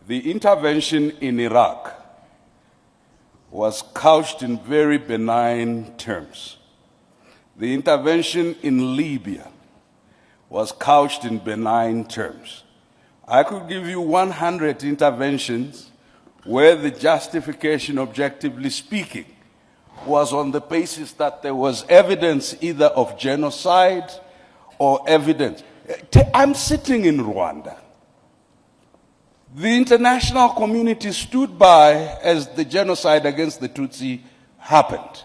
The intervention in Iraq was couched in very benign terms. The intervention in Libya was couched in benign terms. I could give you 100 interventions where the justification, objectively speaking, was on the basis that there was evidence either of genocide or evidence. I'm sitting in Rwanda. The international community stood by as the genocide against the Tutsi happened.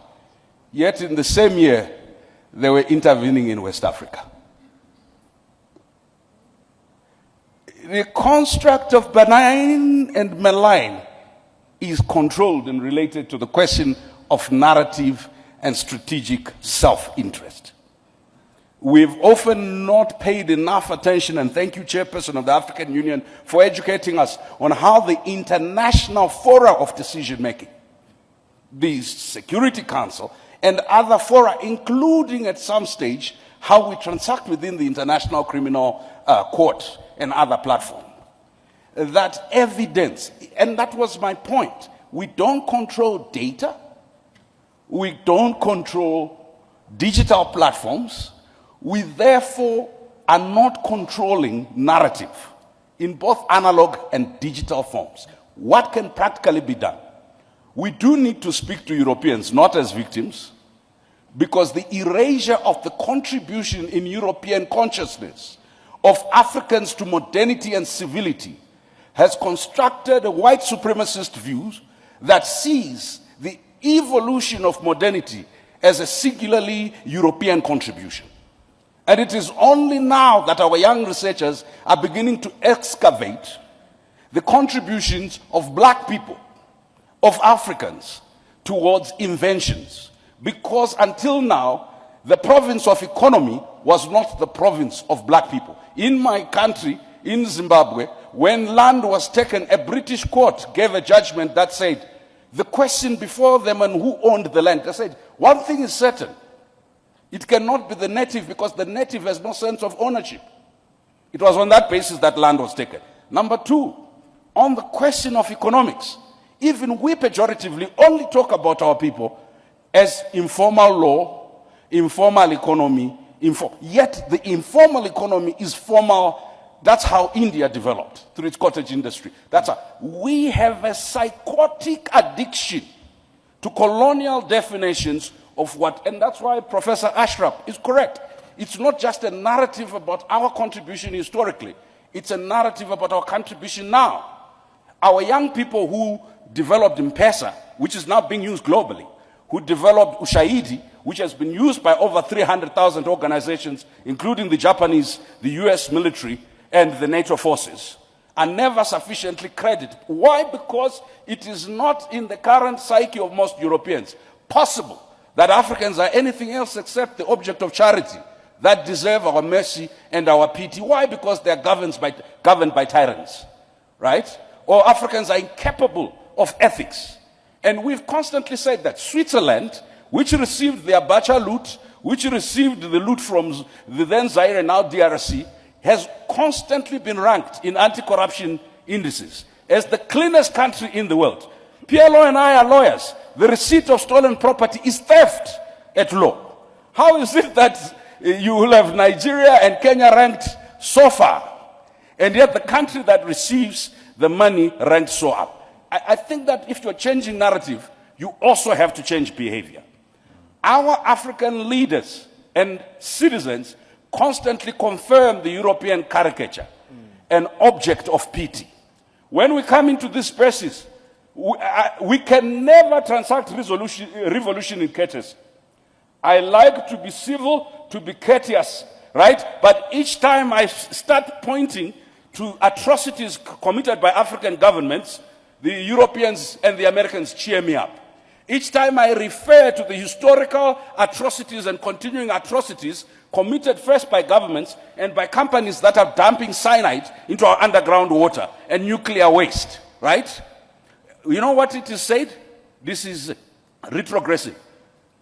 Yet in the same year, they were intervening in West Africa. The construct of benign and malign is controlled and related to the question of narrative and strategic self-interest. We've often not paid enough attention, and thank you, Chairperson of the African Union, for educating us on how the international fora of decision-making, the Security Council, and other fora, including at some stage how we transact within the International Criminal Court and other platforms. That evidence, and that was my point, we don't control data, we don't control digital platforms, we therefore are not controlling narrative in both analog and digital forms. What can practically be done? We do need to speak to Europeans, not as victims, because the erasure of the contribution in European consciousness of Africans to modernity and civility has constructed a white supremacist view that sees the evolution of modernity as a singularly European contribution. And it is only now that our young researchers are beginning to excavate the contributions of black people, of Africans, towards inventions. Because until now, the province of economy was not the province of black people. In my country, in Zimbabwe, when land was taken, a British court gave a judgment that said, the question before them and who owned the land, they said, one thing is certain, it cannot be the native because the native has no sense of ownership. It was on that basis that land was taken. Number two, on the question of economics, even we pejoratively only talk about our people as informal law, informal economy, yet the informal economy is formal. That's how India developed through its cottage industry. We have a psychotic addiction to colonial definitions of what, and that's why Professor Ashraf is correct. It's not just a narrative about our contribution historically. It's a narrative about our contribution now. Our young people who developed M-Pesa, which is now being used globally, who developed Ushahidi, which has been used by over 300,000 organizations, including the Japanese, the US military, and the NATO forces, are never sufficiently credited. Why? Because it is not in the current psyche of most Europeans possible that Africans are anything else except the object of charity that deserve our mercy and our pity. Why? Because they are governed by tyrants, right? Or Africans are incapable of ethics. And we've constantly said that Switzerland, which received the Abacha loot, which received the loot from the then Zaire, now DRC, has constantly been ranked in anti-corruption indices as the cleanest country in the world. PLO and I are lawyers. The receipt of stolen property is theft at law. How is it that you will have Nigeria and Kenya ranked so far, and yet the country that receives the money ranked so up? I think that if you're changing narrative, you also have to change behavior. Our African leaders and citizens constantly confirm the European caricature, an object of pity. When we come into this spaces, we can never transact revolution in courtesy. I like to be civil, to be courteous, right? But each time I start pointing to atrocities committed by African governments, the Europeans and the Americans cheer me up. Each time I refer to the historical atrocities and continuing atrocities committed first by governments and by companies that are dumping cyanide into our underground water and nuclear waste, right? You know what it is said? This is retrogressive.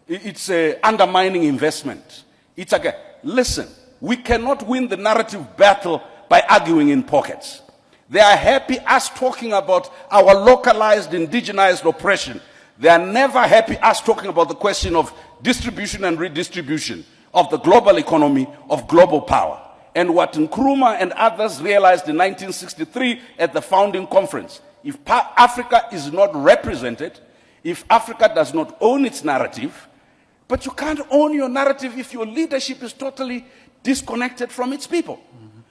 It's undermining investment. It's listen, we cannot win the narrative battle by arguing in pockets. They are happy us talking about our localized, indigenized oppression. They are never happy us talking about the question of distribution and redistribution, of the global economy, of global power. And what Nkrumah and others realized in 1963 at the founding conference, if Africa is not represented, if Africa does not own its narrative, but you can't own your narrative if your leadership is totally disconnected from its people.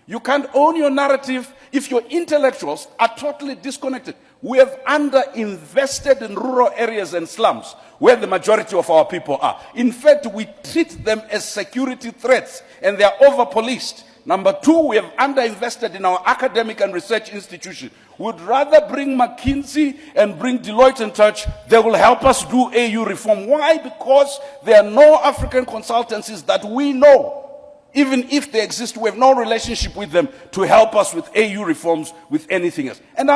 You can't own your narrative if your intellectuals are totally disconnected. We have underinvested in rural areas and slums where the majority of our people are. In fact, we treat them as security threats and they are over-policed. Number two, we have underinvested in our academic and research institutions. We'd rather bring McKinsey and bring Deloitte and Touch. They will help us do AU reform. Why? Because there are no African consultancies that we know. Even if they exist, we have no relationship with them to help us with AU reforms, with anything else. And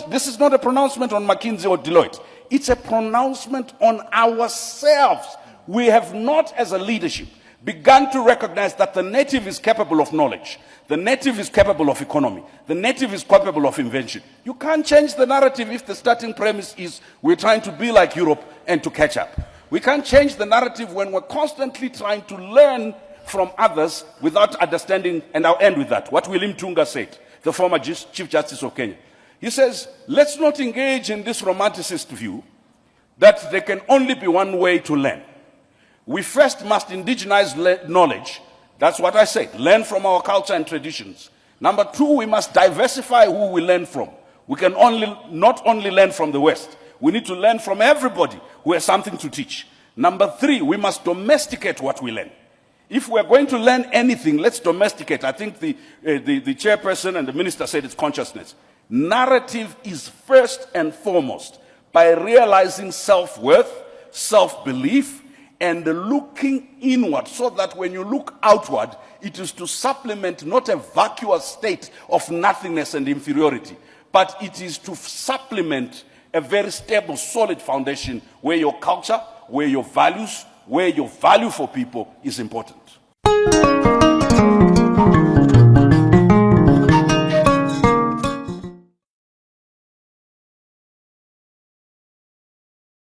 this is not a pronouncement on McKinsey or Deloitte. It's a pronouncement on ourselves. We have not, as a leadership, begun to recognize that the native is capable of knowledge. The native is capable of economy. The native is capable of invention. You can't change the narrative if the starting premise is we're trying to be like Europe and to catch up. We can't change the narrative when we're constantly trying to learn from others without understanding, and I'll end with that. What William Tunga said, the former Chief Justice of Kenya. He says, let's not engage in this romanticist view that there can only be one way to learn. We first must indigenize knowledge. That's what I said. Learn from our culture and traditions. Number two, we must diversify who we learn from. We can not only learn from the West. We need to learn from everybody who has something to teach. Number three, we must domesticate what we learn. If we're going to learn anything, let's domesticate. I think the chairperson and the minister said it's consciousness. Narrative is first and foremost by realizing self-worth, self-belief, and looking inward so that when you look outward, it is to supplement not a vacuous state of nothingness and inferiority, but it is to supplement a very stable, solid foundation where your culture, where your values, where your value for people is important.